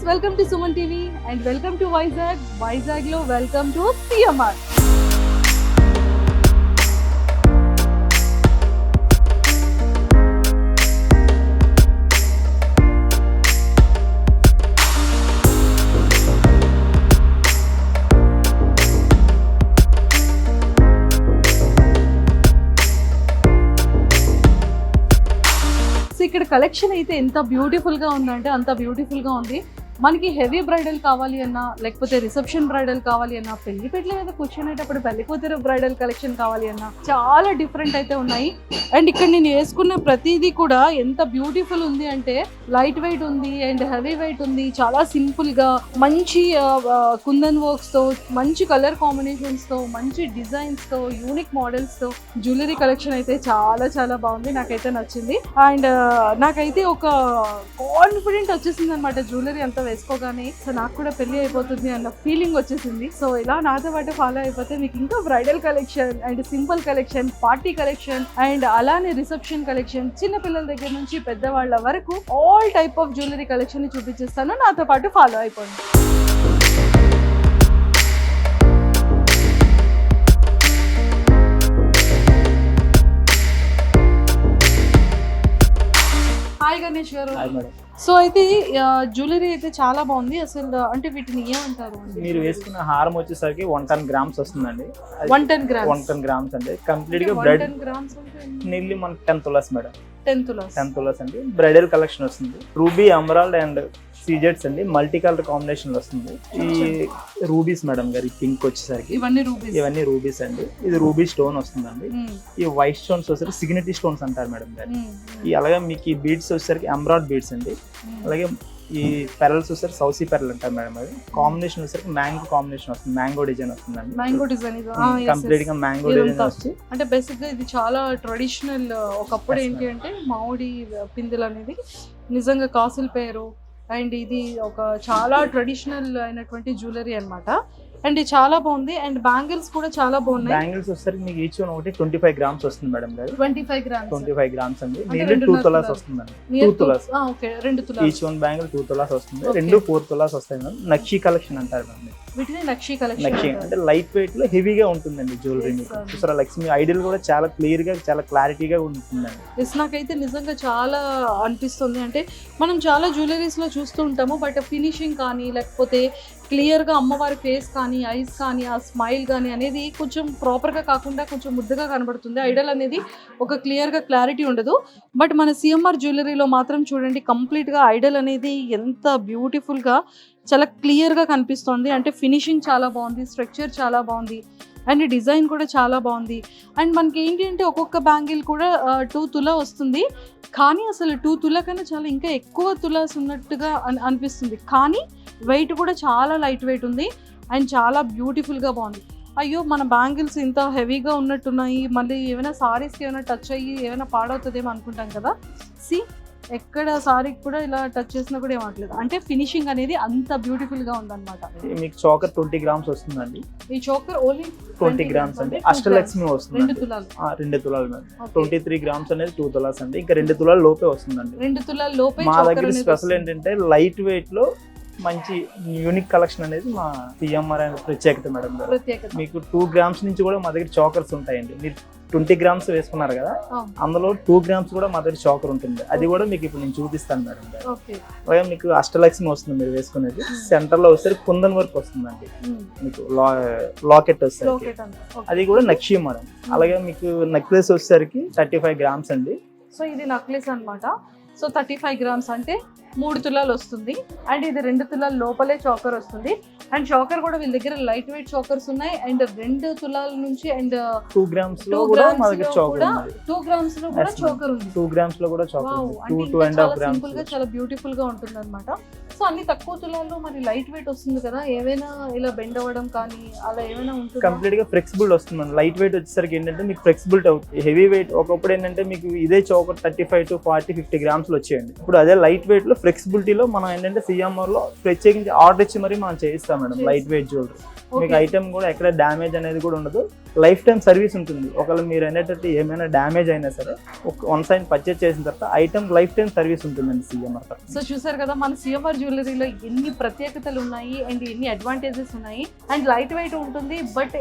welcome to Suman TV and welcome to Vizag. Vizag lo welcome to CMR. ఇక్కడ collection అయితే ఎంత beautiful గా ఉందంటే అంత బ్యూటిఫుల్ గా ఉంది. మనకి హెవీ బ్రైడల్ కావాలి అన్నా, లేకపోతే రిసెప్షన్ బ్రైడల్ కావాలి అన్నా, పెళ్లి పెట్ల మీద కూర్చునేటప్పుడు పెళ్లి కూతురు బ్రైడల్ కలెక్షన్ కావాలి అన్నా చాలా డిఫరెంట్ అయితే ఉన్నాయి. అండ్ ఇక్కడ నేను వేసుకున్న ప్రతిదీ కూడా ఎంత బ్యూటిఫుల్ ఉంది అంటే లైట్ వెయిట్ ఉంది అండ్ హెవీ వెయిట్ ఉంది. చాలా సింపుల్ గా మంచి కుందన్ వర్క్స్ తో, మంచి కలర్ కాంబినేషన్స్ తో, మంచి డిజైన్స్ తో, యూనిక్ మోడల్స్ తో జ్యువెలరీ కలెక్షన్ అయితే చాలా చాలా బాగుంది. నాకైతే నచ్చింది. అండ్ నాకైతే ఒక కాన్ఫిడెంట్ వచ్చేసింది అనమాట జ్యువెలరీ అంతా వేసుకోగానే. సో నాకు కూడా పెళ్లి అయిపోతుంది అన్న ఫీలింగ్ వచ్చేసింది. సో ఇలా నాతో పాటు ఫాలో అయిపోతే మీకు ఇంకా bridal collection and simple collection, party collection and అలానే రిసెప్షన్ కలెక్షన్, చిన్న పిల్లల దగ్గర నుంచి పెద్దవాళ్ళ వరకు all type of jewellery collection ని చూపించేస్తాను. నాతో పాటు ఫాలో అయిపోండి. హాయ్ గణేష్ గారు. సో అయితే జ్యువెలరీ అయితే చాలా బాగుంది. అసలు అంటే వీటిని ఏమంటారు? మీరు వేసుకున్న హారం వచ్చేసరికి 110 గ్రామ్స్ వస్తుందండి. 110 గ్రామ్స్ అంటే కంప్లీట్ గా బ్రైడల్ నిల్లి మనకి 10 తులాస్ మేడం. 10 తులాస్ అండి. బ్రైడల్ కలెక్షన్ వస్తుంది. రూబీ, ఎమరాల్డ్ అండ్ సీజెట్స్ అండి. మల్టీ కలర్ కాంబినేషన్ వస్తుంది. ఈ రూబీస్ మేడం గారి పింక్ వచ్చేసరికి ఇవన్నీ రూబీస్ అండి. ఇది రూబీ స్టోన్ వస్తుందండి. ఈ వైట్ స్టోన్స్ వచ్చేసరికి సిగ్నిటీ స్టోన్స్ అంటారు మేడం గారి. ఈ అలాగే మీకు ఈ బీడ్స్ వచ్చేసరికి ఎమరాల్డ్ బీడ్స్ అండి. అలాగే ఈ పెరల్స్ వచ్చేసరికి సౌసీ పెరల్ అంటారు మేడం. అది కాంబినేషన్ వచ్చేసరికి మ్యాంగో కాంబినేషన్ వస్తుంది. మ్యాంగో డిజైన్ వస్తుందండి. మ్యాంగో డిజైన్ కంప్లీట్ గా మ్యాంగో డిజైన్ వస్తుంది. అంటే బేసిక్ గా ఇది చాలా ట్రెడిషనల్. ఒకప్పుడు ఏంటి అంటే మామిడి పిందెలు అనేది నిజంగా కాసుల పేరు. అండ్ ఇది ఒక చాలా ట్రెడిషనల్ అయినటువంటి జ్యువెలరీ అన్నమాట. అండ్ ఇది చాలా బాగుంది. అండ్ బ్యాంగిల్స్ కూడా చాలా బాగున్నాయి. బ్యాంగిల్స్ వచ్చేసరికి మీకు ఈచ్ వన్ ఒకటి 25 గ్రామ్స్ వస్తుంది మేడం గారు. 25 గ్రామ్స్ అండి. నియర్లీ 2 తులాస్ వస్తుందండి. 2 tolas. Okay, 2 tolas. Each one bangle 2 tolas వస్తుంది. 4 తులాస్ వస్తాయి మేడం. నక్షి కలెక్షన్ అంటారు మేడం. వీటిని నక్షి కలెక్షన్ అంటే లైట్ వెయిట్ లో హెవీగా ఉంటుందండి జ్యువెలరీ. మీకు చూసారా లక్ష్మి ఐడియల్ కూడా చాలా క్లియర్ గా, చాలా క్లారిటీగా ఉంటుందండి. నాకైతే నిజంగా చాలా అనిపిస్తుంది. అంటే మనం చాలా జ్యువెలరీస్ లో చూస్తూ ఉంటాము, బట్ ఫినిషింగ్ కానీ లేకపోతే క్లియర్ గా అమ్మవారి ఫేస్ కానీ, ఐస్ కానీ, ఆ స్మైల్ కానీ అనేది కొంచెం ప్రాపర్ గా కాకుండా కొంచెం ముద్దగా కనబడుతుంది. ఐడల్ అనేది ఒక క్లియర్ గా క్లారిటీ ఉండదు. బట్ మన సిఎంఆర్ జ్యువెలరీలో మాత్రం చూడండి, కంప్లీట్ గా ఐడల్ అనేది ఎంత బ్యూటిఫుల్ గా చాలా క్లియర్ గా కనిపిస్తుంది. అంటే ఫినిషింగ్ చాలా బాగుంది, స్ట్రక్చర్ చాలా బాగుంది అండ్ డిజైన్ కూడా చాలా బాగుంది. అండ్ మనకి ఏంటి అంటే ఒక్కొక్క బ్యాంగిల్ కూడా 2 తులా వస్తుంది. కానీ అసలు 2 తులా కన్నా చాలా ఇంకా ఎక్కువ తులాస్ ఉన్నట్టుగా అనిపిస్తుంది. కానీ వెయిట్ కూడా చాలా లైట్ వెయిట్ ఉంది అండ్ చాలా బ్యూటిఫుల్గా బాగుంది. అయ్యో, మన బ్యాంగిల్స్ ఇంత హెవీగా ఉన్నట్టున్నాయి, మళ్ళీ ఏమైనా సారీస్కి ఏమైనా టచ్ అయ్యి ఏమైనా పాడవుతుందేమో అనుకుంటాం కదా. ఎక్కడ సారీకి కూడా ఇలా టచ్ చేసినా కూడా ఏమట్లేదు. అంటే ఫినిషింగ్ అనేది అంత బ్యూటిఫుల్ గా ఉందన్నమాట. మీకు చోకర్ 20 గ్రామ్స్ వస్తుందండి. ఈ చోకర్ ఓన్లీ 20 గ్రామ్స్ అండి. అష్టలక్ష్మి వస్తుంది. 2 తులాలు. 2 తులాలు మేడం. 23 గ్రామ్స్ అనేది 2 తులాస్ అండి. ఇంకా 2 తులాల లోపే వస్తుందండి. 2 తులాల లోపే. మా దగ్గర స్పెషల్ ఏంటంటే లైట్ వెయిట్ లో మంచి యూనిక్ కలెక్షన్ అనేది మా సిఎంఆర్ అనే ప్రత్యేకత మేడం గారు. మీకు 2 గ్రామ్స్ నుంచి కూడా మా దగ్గర చోకర్స్ ఉంటాయండి. మీరు 20 గ్రామ్స్ వేసుకున్నారు కదా, అందులో 2 గ్రామ్స్ కూడా మా దగ్గర చోకర్ ఉంటుంది. అది కూడా మీకు ఇప్పుడు నేను చూపిస్తాను మేడం గారు. అలాగే మీకు అష్టలక్ష్మి వస్తుంది మీరు వేసుకునేది. సెంటర్ లో వస్తే కుందన్ వర్క్ వస్తుందండి. మీకు లాకెట్ వస్తుంది, అది కూడా నక్షి మేడం. అలాగే మీకు నెక్లెస్ వచ్చేసరికి 35 గ్రామ్స్ అండి. సో ఇది నెక్లెస్ అన్నమాట. సో 35 గ్రామ్స్ అంటే 3 తులాలు వస్తుంది. అండ్ ఇది 2 తులాల లోపలే చోకర్ వస్తుంది. అండ్ చోకర్ కూడా వీళ్ళ దగ్గర లైట్ వెయిట్ చోకర్స్ ఉన్నాయి. అండ్ 2 తులాల నుంచి అండ్ 2 గ్రామ్స్ లో కూడా మా దగ్గర చోకర్ ఉంది. 2 గ్రామ్స్ లో కూడా చోకర్ ఉంది. 2 గ్రామ్స్ లో కూడా చోకర్ ఉంది. 2.5 గ్రామ్స్. సింపుల్ గా చాలా బ్యూటిఫుల్ గా ఉంటుంది అన్నమాట. సో అన్ని తక్కువ తులాల్లో మరి లైట్ వెయిట్ వస్తుంది కదా, ఏమైనా ఇలా బెండ్ అవ్వడం కానీ అలా ఏమైనా ఉంటుంది? కంప్లీట్ గా ఫ్లెక్సిబుల్ వస్తుంది. లైట్ వెయిట్ వచ్చేసరికి ఏంటంటే మీకు ఫ్లెక్సిబిలిటీ అవుతుంది. హెవీ వెయిట్ ఒకప్పుడు ఏంటంటే మీకు ఇదే చోకర్ 35 to 40, 50 గ్రామ్స్ లో వచ్చేయండి. ఇప్పుడు అదే లైట్ వెయిట్ లో ఫ్లెక్సిబిలిటీలో మనం ఏంటంటే సిఎంఆర్ లో ప్రత్యేకించి ఆర్డర్ ఇచ్చి మరి మనం చేయిస్తాం మేడం లైట్ వెయిట్ జ్యువెలరీ. మీకు ఐటమ్ కూడా ఎక్కడ డ్యామేజ్ అనేది కూడా ఉండదు, లైఫ్ టైం సర్వీస్ ఉంటుంది. ఒకవేళ మీరు అనేటట్టు ఏమైనా డ్యామేజ్ అయినా సరే వన్ సైడ్ పర్చేస్ చేసిన తర్వాత ఐటమ్ లైఫ్ టైం సర్వీస్ ఉంటుందండి సిఎంఆర్. సో చూసారు కదా మన సిఎంఆర్ జ్యువెలరీలో ఎన్ని ప్రత్యేకతలు ఉన్నాయి అండ్ ఎన్ని అడ్వాంటేజెస్ ఉన్నాయి. అండ్ లైట్ వెయిట్ ఉంటుంది, బట్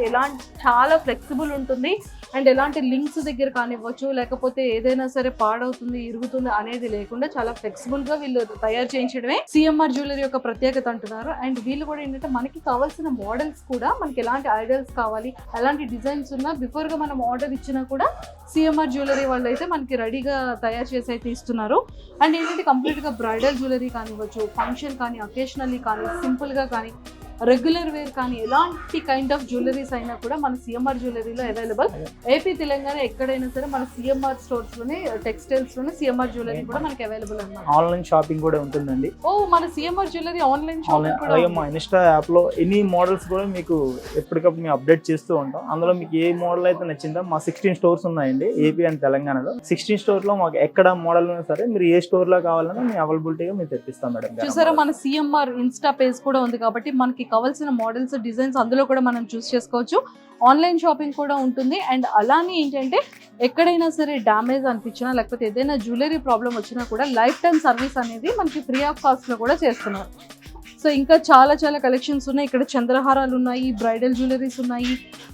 చాలా ఫ్లెక్సిబుల్ ఉంటుంది. అండ్ ఎలాంటి లింక్స్ దగ్గర కానివ్వచ్చు, లేకపోతే ఏదైనా సరే పాడవుతుంది ఇరుగుతుంది అనేది లేకుండా చాలా ఫ్లెక్సిబుల్ గా వీళ్ళు తయారు చేయించడమే సిఎంఆర్ జ్యువెలరీ యొక్క ప్రత్యేకత అంటున్నారు. అండ్ వీళ్ళు కూడా ఏంటంటే మనకి కావాల్సిన మోడల్స్ కూడా మనకి ఎలాంటి ఐడియల్స్ కావాలి, ఎలాంటి డిజైన్స్ ఉన్నా బిఫోర్ గా మనం ఆర్డర్ ఇచ్చినా కూడా సిఎంఆర్ జ్యువెలరీ వాళ్ళు అయితే మనకి రెడీగా తయారు చేసి అయితే ఇస్తున్నారు. అండ్ ఏంటంటే కంప్లీట్ గా బ్రైడల్ జ్యువెలరీ కానివ్వచ్చు, ఫంక్షన్ కానీ, అకేషనల్లీ కానీ, సింపుల్ గా కానీ, రెగ్యులర్ వేర్ కానీ, ఎలాంటి కైండ్ ఆఫ్ జ్యువెలరీస్ అయినా కూడా మన సిఎంఆర్ జ్యువెలరీలో అవైలబుల్. ఏపీ తెలంగాణ ఎక్కడైనా సరే మన సిఎంఆర్ స్టోర్స్ లోనే, టెక్స్టైల్స్ లోనే సిఎంఆర్ జ్యువెలరీ కూడా మనకి అవైలబుల్ అన్నమాట. ఆన్లైన్ షాపింగ్ కూడా ఉంటుందండి. ఓ మన సిఎంఆర్ జ్యువెలరీ ఆన్లైన్ షాపింగ్ కూడా. అలాగే మా ఇన్స్టా యాప్ లో ఎన్ని మోడల్స్ కూడా మీకు ఎప్పటికప్పుడు మేము అప్డేట్ చేస్తూ ఉంటాం. అందులో మీకు ఏ మోడల్ అయితే నచ్చిందో మా 16 స్టోర్స్ ఉన్నాయండి ఏపీ అండ్ తెలంగాణలో. 16 స్టోర్ లో మాకు ఎక్కడ మోడల్ ఉన్నా సరే మీరు ఏ స్టోర్ లో కావాలన్నా మేము అవైలబిలిటీగా మేము తెప్పిస్తాం మేడం. చూసారా మన సిఎంఆర్ ఇన్స్టా పేజ్ కూడా ఉంది కాబట్టి మనకి కావాల్సిన మోడల్స్, డిజైన్స్ అందులో కూడా మనం చూస్ చేసుకోవచ్చు. ఆన్లైన్ షాపింగ్ కూడా ఉంటుంది. అండ్ అలానే ఏంటంటే ఎక్కడైనా సరే డ్యామేజ్ అనిపించినా, లేకపోతే ఏదైనా జ్యువెలరీ ప్రాబ్లం వచ్చినా కూడా లైఫ్ టైం సర్వీస్ అనేది మనకి ఫ్రీ ఆఫ్ కాస్ట్ లో కూడా చేస్తున్నారు. సో ఇంకా చాలా చాలా కలెక్షన్స్ ఉన్నాయి. ఇక్కడ చంద్రహారాలు ఉన్నాయి, బ్రైడల్ జ్యువెలరీస్ ఉన్నాయి,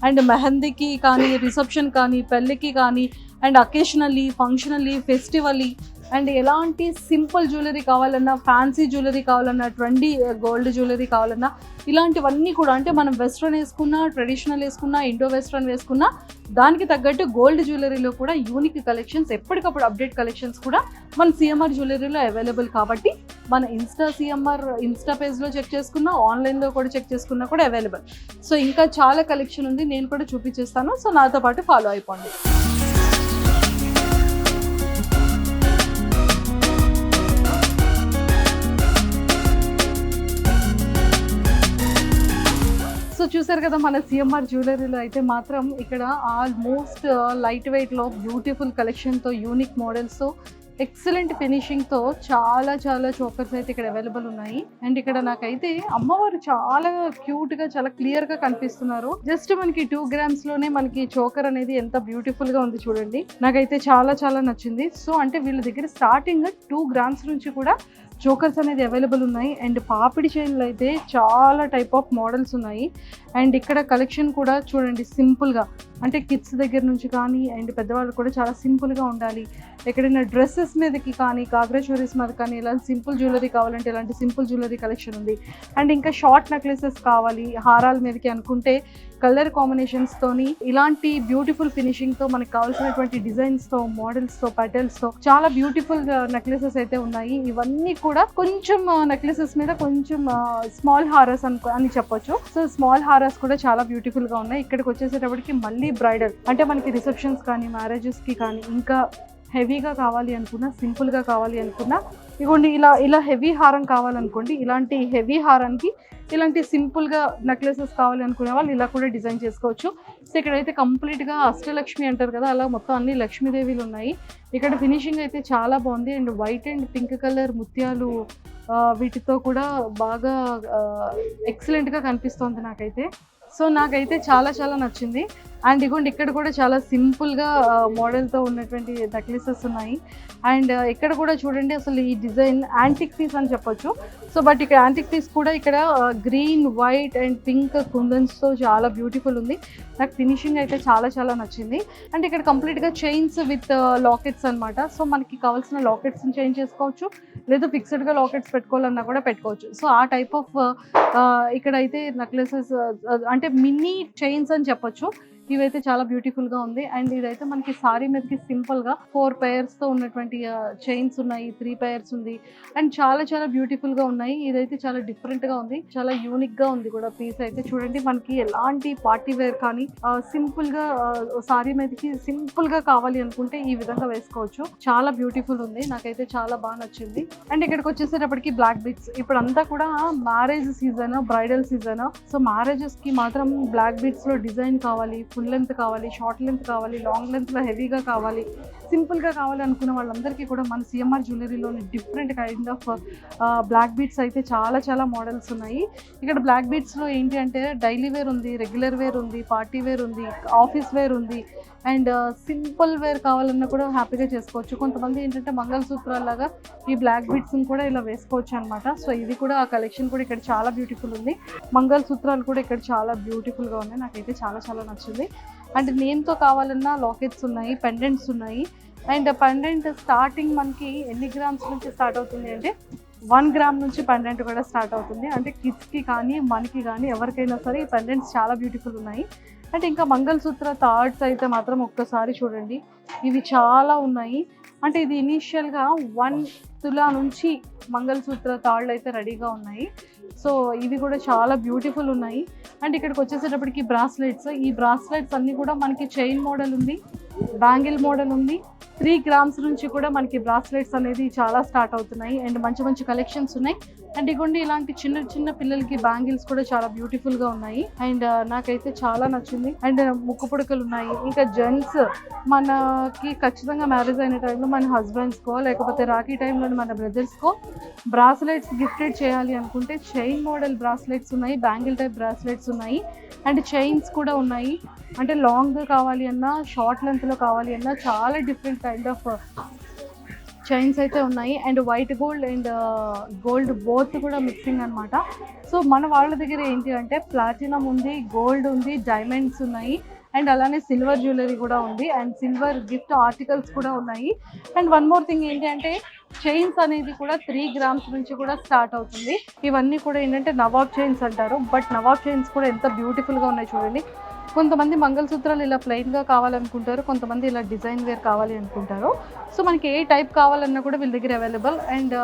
అండ్ మెహందీకి కానీ, రిసెప్షన్ కానీ, పెళ్ళికి కానీ, అండ్ అకేషనల్లీ, ఫంక్షనల్లీ, ఫెస్టివల్లీ, అండ్ ఎలాంటి సింపుల్ జ్యువెలరీ కావాలన్నా, ఫ్యాన్సీ జ్యువెలరీ కావాలన్నా, ట్రెండీ గోల్డ్ జ్యువెలరీ కావాలన్నా, ఇలాంటివన్నీ కూడా అంటే మనం వెస్ట్రన్ వేసుకున్నా, ట్రెడిషనల్ వేసుకున్నా, ఇండో వెస్ట్రన్ వేసుకున్నా దానికి తగ్గట్టు గోల్డ్ జ్యువెలరీలో కూడా యూనిక్ కలెక్షన్స్, ఎప్పటికప్పుడు అప్డేట్ కలెక్షన్స్ కూడా మన సిఎంఆర్ జ్యువెలరీలో అవైలబుల్. కాబట్టి మన సిఎంఆర్ ఇన్స్టా పేజ్లో చెక్ చేసుకున్నా, ఆన్లైన్లో కూడా చెక్ చేసుకున్నా కూడా అవైలబుల్. సో ఇంకా చాలా కలెక్షన్ ఉంది, నేను కూడా చూపించేస్తాను. సో నాతో పాటు ఫాలో అయిపోండి. సో చూసారు కదా మన సిఎంఆర్ జ్యువెలరీలో అయితే మాత్రం ఇక్కడ ఆల్మోస్ట్ లైట్ వెయిట్లో బ్యూటిఫుల్ కలెక్షన్తో, యూనిక్ మోడల్స్తో, ఎక్సలెంట్ ఫినిషింగ్తో చాలా చాలా చోకర్స్ అయితే ఇక్కడ అవైలబుల్ ఉన్నాయి. అండ్ ఇక్కడ నాకైతే అమ్మవారు చాలా క్యూట్గా, చాలా క్లియర్గా కనిపిస్తున్నారు. జస్ట్ మనకి 2 grams-లోనే మనకి చోకర్ అనేది ఎంత బ్యూటిఫుల్గా ఉంది చూడండి. నాకైతే చాలా చాలా నచ్చింది. సో అంటే వీళ్ళ దగ్గర స్టార్టింగ్ 2 grams నుంచి కూడా చోకర్స్ అనేది అవైలబుల్ ఉన్నాయి. అండ్ పాపిడి చైన్లు అయితే చాలా టైప్ ఆఫ్ మోడల్స్ ఉన్నాయి. అండ్ ఇక్కడ కలెక్షన్ కూడా చూడండి సింపుల్గా, అంటే కిడ్స్ దగ్గర నుంచి కానీ అండ్ పెద్దవాళ్ళు కూడా చాలా సింపుల్గా ఉండాలి. ఎక్కడైనా డ్రెస్సెస్ మీదకి కానీ, కాగ్రా చోరీస్ మీద కానీ ఇలాంటి సింపుల్ జ్యువెలరీ కావాలంటే ఇలాంటి సింపుల్ జ్యువెలరీ కలెక్షన్ ఉంది. అండ్ ఇంకా షార్ట్ నెక్లెసెస్ కావాలి హారాల మీదకి అనుకుంటే కలర్ కాంబినేషన్స్తోని ఇలాంటి బ్యూటిఫుల్ ఫినిషింగ్తో మనకు కావాల్సినటువంటి డిజైన్స్తో, మోడల్స్తో, ప్యాటర్న్స్తో చాలా బ్యూటిఫుల్ నెక్లెసెస్ అయితే ఉన్నాయి. ఇవన్నీ కూడా కొంచెం నెక్లెసెస్ మీద కొంచెం స్మాల్ హారాస్ అని చెప్పొచ్చు. సో స్మాల్ హారాస్ కూడా చాలా బ్యూటిఫుల్గా ఉన్నాయి. ఇక్కడికి వచ్చేసేటప్పటికి మళ్ళీ బ్రైడల్ అంటే మనకి రిసెప్షన్స్ కానీ, మ్యారేజెస్కి కానీ, ఇంకా హెవీగా కావాలి అనుకున్నా, సింపుల్గా కావాలి అనుకున్నా, ఇగోండి ఇలా హెవీ హారం కావాలనుకోండి, ఇలాంటి హెవీ హారానికి ఇలాంటి సింపుల్గా నెక్లెసెస్ కావాలి అనుకునే వాళ్ళు ఇలా కూడా డిజైన్ చేసుకోవచ్చు. సో ఇక్కడైతే కంప్లీట్గా అష్టలక్ష్మి అంటారు కదా, అలా మొత్తం అన్ని లక్ష్మీదేవిలు ఉన్నాయి. ఇక్కడ ఫినిషింగ్ అయితే చాలా బాగుంది. And white and pink colour ముత్యాలు వీటితో కూడా బాగా ఎక్సలెంట్గా కనిపిస్తోంది నాకైతే. సో నాకైతే చాలా చాలా నచ్చింది. అండ్ ఇగోండి ఇక్కడ కూడా చాలా సింపుల్గా మోడల్తో ఉన్నటువంటి నెక్లెసెస్ ఉన్నాయి. అండ్ ఇక్కడ కూడా చూడండి అసలు ఈ డిజైన్ యాంటిక్ పీస్ అని చెప్పొచ్చు. సో బట్ ఇక్కడ యాంటిక్ పీస్ కూడా ఇక్కడ గ్రీన్, వైట్ అండ్ పింక్ కుందన్స్తో చాలా బ్యూటిఫుల్ ఉంది. నాకు ఫినిషింగ్ అయితే చాలా చాలా నచ్చింది. అండ్ ఇక్కడ కంప్లీట్గా చైన్స్ విత్ లాకెట్స్ అనమాట. సో మనకి కావాల్సిన లాకెట్స్ని చేంజ్ చేసుకోవచ్చు, లేదా ఫిక్స్డ్గా లాకెట్స్ పెట్టుకోవాలన్నా కూడా పెట్టుకోవచ్చు. సో ఆ టైప్ ఆఫ్ ఇక్కడైతే నెక్లెసెస్ అంటే మినీ చైన్స్ అని చెప్పొచ్చు. ఇవైతే చాలా బ్యూటిఫుల్గా ఉంది. అండ్ ఇదైతే మనకి సారీ మీదకి సింపుల్గా 4 pairsతో ఉన్నటువంటి చైన్స్ ఉన్నాయి, 3 pairs ఉంది. అండ్ చాలా చాలా బ్యూటిఫుల్గా ఉన్నాయి. ఇదైతే చాలా డిఫరెంట్గా ఉంది, చాలా యూనిక్గా ఉంది కూడా పీస్ అయితే. చూడండి మనకి ఎలాంటి పార్టీ వేర్ కానీ సింపుల్గా సారీ మీదకి సింపుల్గా కావాలి అనుకుంటే ఈ విధంగా వేసుకోవచ్చు. చాలా బ్యూటిఫుల్ ఉంది, నాకైతే చాలా బాగా నచ్చింది. అండ్ ఇక్కడికి వచ్చేసేటప్పటికి బ్లాక్ బీడ్స్, ఇప్పుడు అంతా కూడా marriage season, bridal season. So మ్యారేజెస్కి మాత్రం బ్లాక్ బీడ్స్లో డిజైన్ కావాలి, ఫుల్ లెంత్ కావాలి, షార్ట్ లెంత్ కావాలి, లాంగ్ లెంత్లో హెవీగా కావాలి, సింపుల్గా కావాలనుకున్న వాళ్ళందరికీ కూడా మన సిఎంఆర్ జ్యువెలరీలోని different kind of black beads అయితే చాలా చాలా మోడల్స్ ఉన్నాయి. ఇక్కడ బ్లాక్ బీడ్స్లో ఏంటి అంటే డైలీ వేర్ ఉంది, రెగ్యులర్ వేర్ ఉంది, పార్టీ వేర్ ఉంది, ఆఫీస్ వేర్ ఉంది, అండ్ సింపుల్ వేర్ కావాలన్నా కూడా హ్యాపీగా చేసుకోవచ్చు. కొంతమంది ఏంటంటే మంగళసూత్రాలాగా ఈ బ్లాక్ బీడ్స్ని కూడా ఇలా వేసుకోవచ్చు అనమాట. సో ఇది కూడా ఆ కలెక్షన్ కూడా ఇక్కడ చాలా బ్యూటిఫుల్ ఉంది. మంగళసూత్రాలు కూడా ఇక్కడ చాలా బ్యూటిఫుల్గా ఉన్నాయి, నాకైతే చాలా చాలా నచ్చింది. అండ్ నేమ్తో కావాలన్నా లాకెట్స్ ఉన్నాయి, పెండెంట్స్ ఉన్నాయి. అండ్ పెండెంట్ స్టార్టింగ్ మనకి ఎన్ని గ్రామ్స్ నుంచి స్టార్ట్ అవుతుంది అంటే 1 గ్రామ్ నుంచి పెండెంట్ కూడా స్టార్ట్ అవుతుంది. అంటే కిడ్స్కి కానీ మనకి కానీ ఎవరికైనా సరే ఈ పెండెంట్స్ చాలా బ్యూటిఫుల్ ఉన్నాయి. అంటే ఇంకా మంగళసూత్ర థాట్స్ అయితే మాత్రం ఒక్కసారి చూడండి, ఇవి చాలా ఉన్నాయి. అంటే ఇది ఇనీషియల్గా 1 తులా నుంచి మంగళసూత్ర తాళ్ళు అయితే రెడీగా ఉన్నాయి. సో ఇవి కూడా చాలా బ్యూటిఫుల్ ఉన్నాయి. అండ్ ఇక్కడికి వచ్చేసేటప్పటికి బ్రాస్లెట్స్, ఈ బ్రాస్లెట్స్ అన్నీ కూడా మనకి చైన్ మోడల్ ఉంది, బ్యాంగిల్ మోడల్ ఉంది. 3 గ్రామ్స్ నుంచి కూడా మనకి బ్రాస్లెట్స్ అనేది చాలా స్టార్ట్ అవుతున్నాయి. అండ్ మంచి మంచి కలెక్షన్స్ ఉన్నాయి. అండ్ ఇగోండి ఇలాంటి చిన్న చిన్న పిల్లలకి బ్యాంగిల్స్ కూడా చాలా బ్యూటిఫుల్గా ఉన్నాయి. అండ్ నాకైతే చాలా నచ్చింది. అండ్ ముక్కు పుడకలు ఉన్నాయి. ఇంకా జెంట్స్ మనకి ఖచ్చితంగా మ్యారేజ్ అయిన టైంలో మన హస్బెండ్స్కో లేకపోతే రాఖీ టైంలో మన బ్రదర్స్కో బ్రాస్లెట్స్ గిఫ్టెడ్ చేయాలి అనుకుంటే చైన్ మోడల్ బ్రాస్లెట్స్ ఉన్నాయి, బ్యాంగిల్ టైప్ బ్రాస్లెట్స్ ఉన్నాయి. అండ్ చైన్స్ కూడా ఉన్నాయి. అంటే లాంగ్ కావాలి అన్నా, షార్ట్ లెంత్లో కావాలి అన్నా చాలా డిఫరెంట్ కైండ్ ఆఫ్ చైన్స్ అయితే ఉన్నాయి. And white gold and gold both కూడా మిక్సింగ్ అనమాట. సో మన వాళ్ళ దగ్గర ఏంటి అంటే ప్లాటినం ఉంది, గోల్డ్ ఉంది, డైమండ్స్ ఉన్నాయి, అండ్ అలానే సిల్వర్ జ్యువెలరీ కూడా ఉంది, అండ్ సిల్వర్ గిఫ్ట్ ఆర్టికల్స్ కూడా ఉన్నాయి. అండ్ వన్ మోర్ థింగ్ ఏంటి అంటే చైన్స్ అనేది కూడా 3 గ్రామ్స్ నుంచి కూడా స్టార్ట్ అవుతుంది. ఇవన్నీ కూడా ఏంటంటే నవాబ్ చైన్స్ అంటారు. బట్ నవాబ్ చైన్స్ కూడా ఎంత బ్యూటిఫుల్గా ఉన్నాయి చూడండి. కొంతమంది మంగళసూత్రాలు ఇలా ప్లెయిన్గా కావాలనుకుంటారు, కొంతమంది ఇలా డిజైన్ వేర్ కావాలి అనుకుంటారు. సో మనకి ఏ టైప్ కావాలన్నా కూడా వీళ్ళ దగ్గర అవైలబుల్. అండ్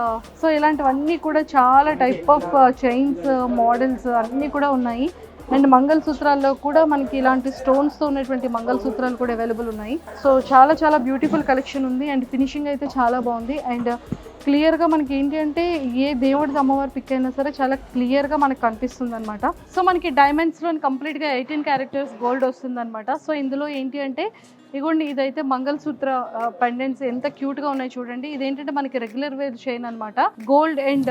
సో ఇలాంటివన్నీ కూడా చాలా టైప్ ఆఫ్ చైన్స్ మోడల్స్ అన్నీ కూడా ఉన్నాయి. అండ్ మంగళసూత్రాల్లో కూడా మనకి ఇలాంటి స్టోన్స్తో ఉన్నటువంటి మంగళసూత్రాలు కూడా అవైలబుల్ ఉన్నాయి. సో చాలా చాలా బ్యూటిఫుల్ కలెక్షన్ ఉంది. అండ్ ఫినిషింగ్ అయితే చాలా బాగుంది. అండ్ క్లియర్గా మనకి ఏంటి అంటే ఏ దేవుడిది అమ్మవారి పిక్ అయినా సరే చాలా క్లియర్గా మనకు కనిపిస్తుంది అనమాట. సో మనకి డైమండ్స్లో కంప్లీట్గా 18 క్యారెక్టర్స్ గోల్డ్ వస్తుంది అనమాట. సో ఇందులో ఏంటి అంటే ఇగోండి ఇదైతే మంగళసూత్ర పెండెంట్స్ ఎంత క్యూట్గా ఉన్నాయి చూడండి. ఇదేంటంటే మనకి రెగ్యులర్ వేర్ చైన్ అనమాట. గోల్డ్ అండ్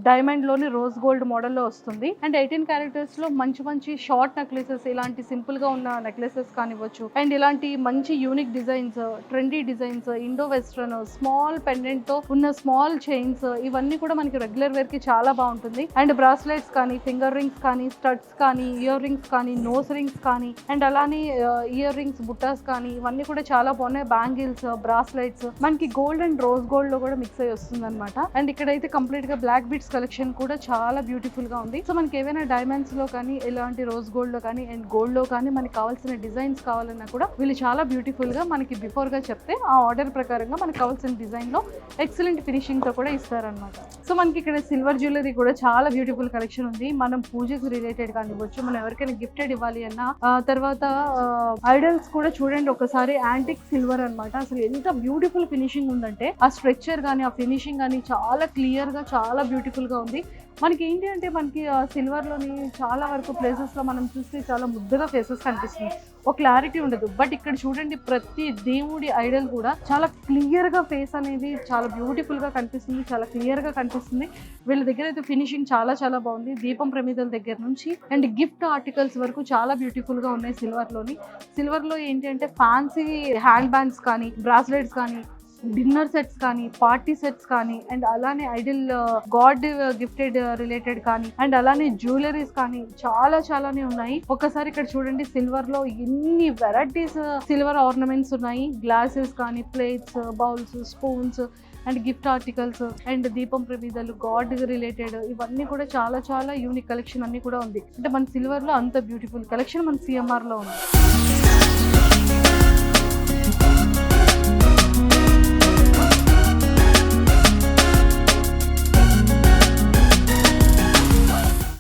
డైమండ్లోని రోజ్ గోల్డ్ మోడల్లో వస్తుంది. అండ్ 18 క్యారెక్టర్స్లో మంచి మంచి షార్ట్ నెక్లెసెస్, ఇలాంటి సింపుల్గా ఉన్న నెక్లెసెస్ కానివ్వచ్చు. అండ్ ఇలాంటి మంచి unique designs, trendy designs, Indo western small పెండెంట్తో ఉన్న స్మాల్ చైన్స్, ఇవన్నీ కూడా మనకి రెగ్యులర్ వేర్కి చాలా బాగుంటుంది. అండ్ బ్రాస్లెట్స్ కానీ, ఫింగర్ రింగ్స్ కానీ, స్టడ్స్ కానీ, ఇయర్ రింగ్స్ కానీ, నోస్ రింగ్స్ కానీ, అండ్ అలానే ఇయర్ రింగ్స్, బుట్టాస్ కానీ, ఇవన్నీ కూడా చాలా బాగున్నాయి. బ్యాంగిల్స్, బ్రాస్లెట్స్ మనకి గోల్డ్ అండ్ రోజ్ గోల్డ్ లో కూడా మిక్స్ అయ్యి వస్తుంది అనమాట. అండ్ ఇక్కడైతే కంప్లీట్ గా బ్లాక్ బీడ్స్ కలెక్షన్ కూడా చాలా బ్యూటిఫుల్ గా ఉంది. సో మనకి ఏవైనా డైమండ్స్ లో కానీ, ఇలాంటి రోజ్ గోల్డ్ లో కానీ, అండ్ గోల్డ్ లో కానీ మనకి కావాల్సిన డిజైన్స్ కావాలన్నా కూడా వీళ్ళు చాలా బ్యూటిఫుల్ గా మనకి బిఫోర్ గా చెప్తే ఆ ఆర్డర్ ప్రకారంగా మనకి కావాల్సిన డిజైన్ లో ఎక్సలెంట్ ఫినిషింగ్ తో కూడా ఇస్తారనమాట. సో మనకి ఇక్కడ సిల్వర్ జ్యువెలరీ కూడా చాలా బ్యూటిఫుల్ కలెక్షన్ ఉంది. మనం పూజకు రిలేటెడ్ కానివ్వచ్చు, మనం ఎవరికైనా గిఫ్టెడ్ ఇవ్వాలి అన్నా, తర్వాత ఐడల్స్ కూడా చూడండి ఒకసారి యాంటిక్ సిల్వర్ అన్నమాట. అసలు ఎంత బ్యూటిఫుల్ ఫినిషింగ్ ఉందంటే ఆ స్ట్రక్చర్ కానీ, ఆ ఫినిషింగ్ కానీ చాలా క్లియర్ గా చాలా బ్యూటిఫుల్ గా ఉంది. మనకి ఏంటి అంటే మనకి సిల్వర్ లోని చాలా వరకు ప్లేసెస్ లో మనం చూస్తే చాలా ముద్దగా ఫేసెస్ కనిపిస్తుంది, ఒక క్లారిటీ ఉండదు. బట్ ఇక్కడ చూడండి ప్రతి దేవుడి ఐడల్ కూడా చాలా క్లియర్ గా ఫేస్ అనేది చాలా బ్యూటిఫుల్ గా కనిపిస్తుంది, చాలా క్లియర్ గా కనిపిస్తుంది. వీళ్ళ దగ్గర అయితే ఫినిషింగ్ చాలా చాలా బాగుంది. దీపం ప్రమిదల దగ్గర నుంచి అండ్ గిఫ్ట్ ఆర్టికల్స్ వరకు చాలా బ్యూటిఫుల్ గా ఉన్నాయి సిల్వర్ లోని. సిల్వర్ లో ఏంటి అంటే ఫ్యాన్సీ హ్యాండ్ బ్యాండ్స్ కానీ, బ్రాస్లెట్స్ కానీ, డిన్నర్ సెట్స్ కానీ, పార్టీ సెట్స్ కానీ, అండ్ అలానే ఐడల్ గాడ్ గిఫ్టెడ్ రిలేటెడ్ కానీ, అండ్ అలానే జ్యువెలరీస్ కానీ చాలా చాలానే ఉన్నాయి. ఒక్కసారి ఇక్కడ చూడండి సిల్వర్ లో ఎన్ని వెరైటీస్ సిల్వర్ ఆర్నమెంట్స్ ఉన్నాయి. గ్లాసెస్ కానీ, plates, bowls, spoons and gift articles and దీపం ప్రమిదలు, గాడ్ రిలేటెడ్, ఇవన్నీ కూడా చాలా చాలా యూనిక్ కలెక్షన్ అన్ని కూడా ఉంది. అంటే మన సిల్వర్ లో అంత బ్యూటిఫుల్ కలెక్షన్ మన సిఎంఆర్ లో ఉంది.